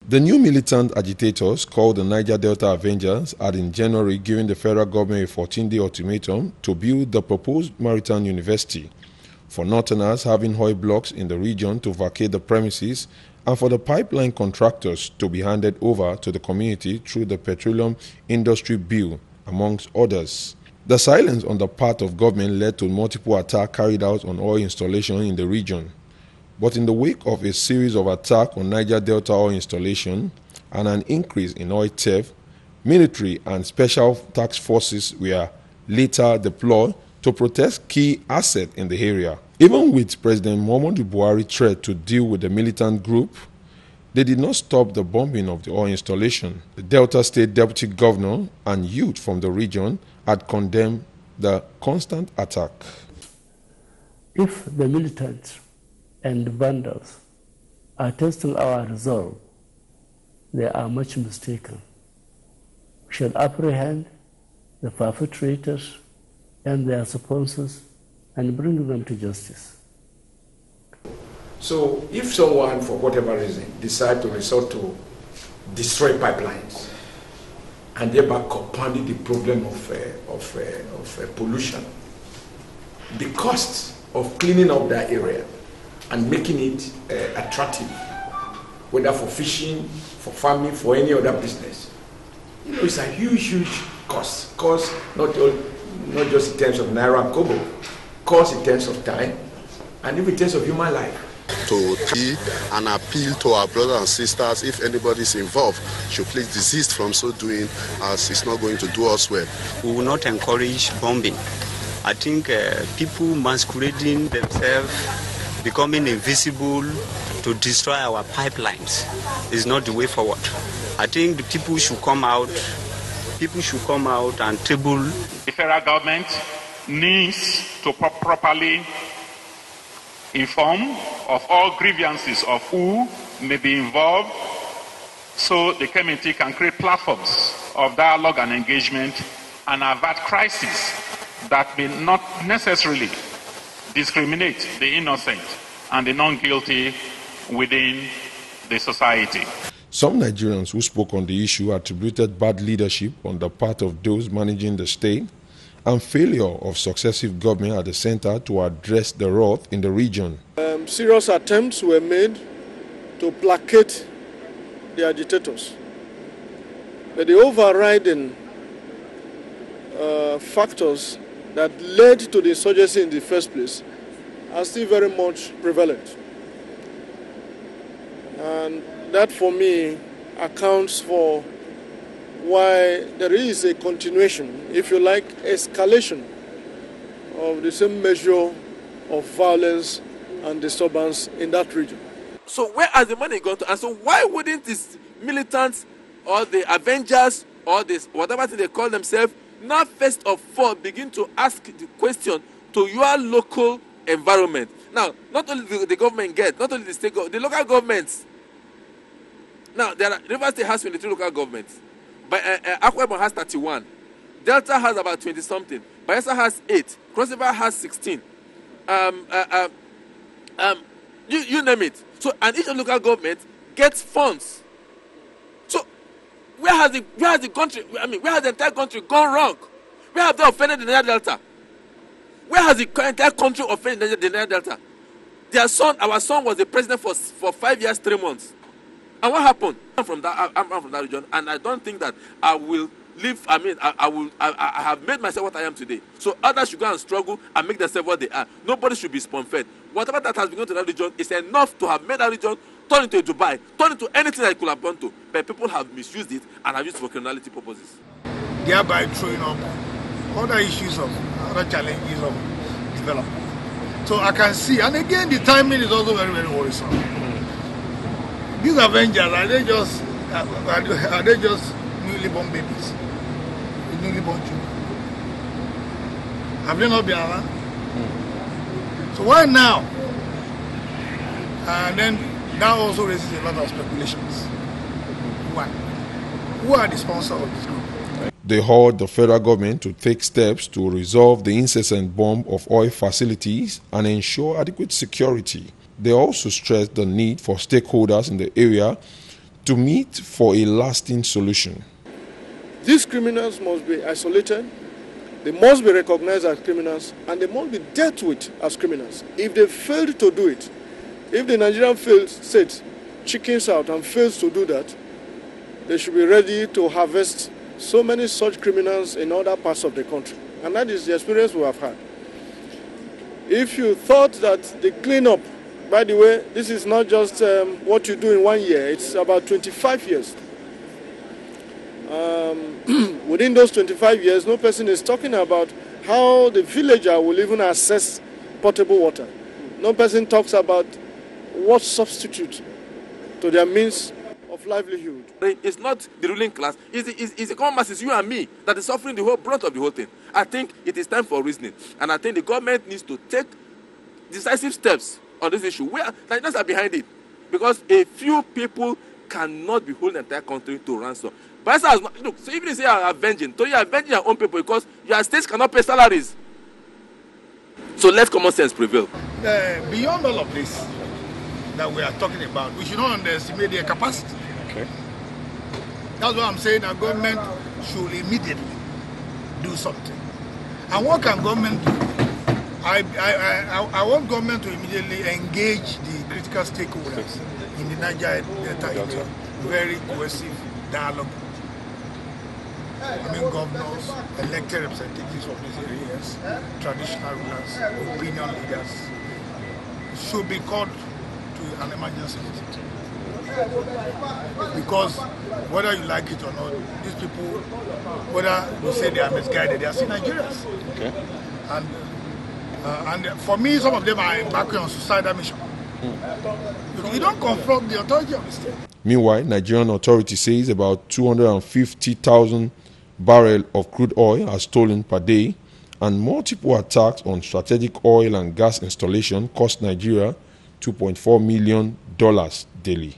The new militant agitators, called the Niger Delta Avengers, had in January given the federal government a 14-day ultimatum to build the proposed maritime university, for northerners having oil blocks in the region to vacate the premises, and for the pipeline contractors to be handed over to the community through the Petroleum Industry Bill, amongst others. The silence on the part of government led to multiple attacks carried out on oil installations in the region. But in the wake of a series of attacks on Niger Delta oil installation and an increase in oil theft, military and special task forces were later deployed to protect key assets in the area. Even with President Muhammadu Buhari's threat to deal with the militant group, they did not stop the bombing of the oil installation. The Delta State Deputy Governor and youth from the region had condemned the constant attack. If the militants and vandals are testing our resolve, they are much mistaken. We shall apprehend the perpetrators and their sponsors and bring them to justice. So if someone, for whatever reason, decides to resort to destroy pipelines and thereby compounding the problem of pollution, the cost of cleaning up that area and making it attractive, whether for fishing, for farming, for any other business, it's a huge cost. Cost not just in terms of naira and kobo, cost in terms of time, and even in terms of human life. To be an appeal to our brothers and sisters, if anybody is involved, should please desist from so doing, as it's not going to do us well. We will not encourage bombing. I think people masquerading themselves, becoming invisible to destroy our pipelines is not the way forward. I think the people should come out and table. The federal government needs to properly inform of all grievances of who may be involved, so the community can create platforms of dialogue and engagement and avert crises that may not necessarily discriminate the innocent and the non-guilty within the society. Some Nigerians who spoke on the issue attributed bad leadership on the part of those managing the state and failure of successive government at the center to address the wrath in the region. Serious attempts were made to placate the agitators. But the overriding factors that led to the insurgency in the first place are still very much prevalent. And that, for me, accounts for why there is a continuation, if you like, escalation of the same measure of violence and disturbance in that region. So where has the money gone to? And so why wouldn't these militants or the Avengers or this whatever thing they call themselves now first of all begin to ask the question to your local environment? Now, not only the government get, not only the state government, the local governments. Now, River State has 23 local governments. But Akwa Ibom has 31. Delta has about 20-something. Bayelsa has 8. Cross River has 16. You name it. So, and each local government gets funds. So, where has the country? I mean, where has the entire country gone wrong? Where have they offended the Niger Delta? Where has the entire country offended the Niger Delta? Their son, our son, was the president for 5 years, 3 months. And what happened? I'm from that region, and I don't think that I will live. I mean, I have made myself what I am today. So others should go and struggle and make themselves what they are. Nobody should be spoon-fed. Whatever that has been done to that region is enough to have made that region turn into a Dubai, turn into anything that it could have gone to. But people have misused it and have used it for criminality purposes. Thereby throwing up other issues of other challenges of development. So I can see, and again, the timing is also very, very worrisome. These Avengers, are they just newly born babies? Newly born children? Have they not been around? So why now? And then that also raises a lot of speculations. Why? Who are the sponsors of this group? They urged the federal government to take steps to resolve the incessant bomb of oil facilities and ensure adequate security. They also stressed the need for stakeholders in the area to meet for a lasting solution. These criminals must be isolated, they must be recognized as criminals, and they must be dealt with as criminals. If they failed to do it, if the Nigerian state chickens out and fails to do that, they should be ready to harvest so many such criminals in other parts of the country. And that is the experience we have had. If you thought that the cleanup, by the way, this is not just what you do in 1 year, it's about 25 years. Within those 25 years, no person is talking about how the villager will even access potable water. No person talks about what substitute to their means of livelihood. It's not the ruling class, it's the common masses, you and me, that is suffering the whole brunt of the whole thing. I think it is time for reasoning, and I think the government needs to take decisive steps on this issue. Where Nigerians are behind it, because a few people cannot be holding the entire country to ransom. But look, so even if you are avenging, so you are avenging your own people because your states cannot pay salaries. So let common sense prevail. Beyond all of this that we are talking about, we should not underestimate their capacity. Okay. That's why I'm saying our government should immediately do something. And what can government do? I want government to immediately engage the critical stakeholders in the Niger Delta into very cohesive dialogue. I mean, governors, elected representatives of these areas, traditional rulers, opinion leaders, should be called to an emergency meeting. Because whether you like it or not, these people, whether you say they are misguided, they are still Nigerians. Okay. And for me, some of them are embarking on suicidal mission. You don't confront the authority of the state. Meanwhile, Nigerian authority says about 250,000 barrels of crude oil are stolen per day, and multiple attacks on strategic oil and gas installation cost Nigeria $2.4 million daily.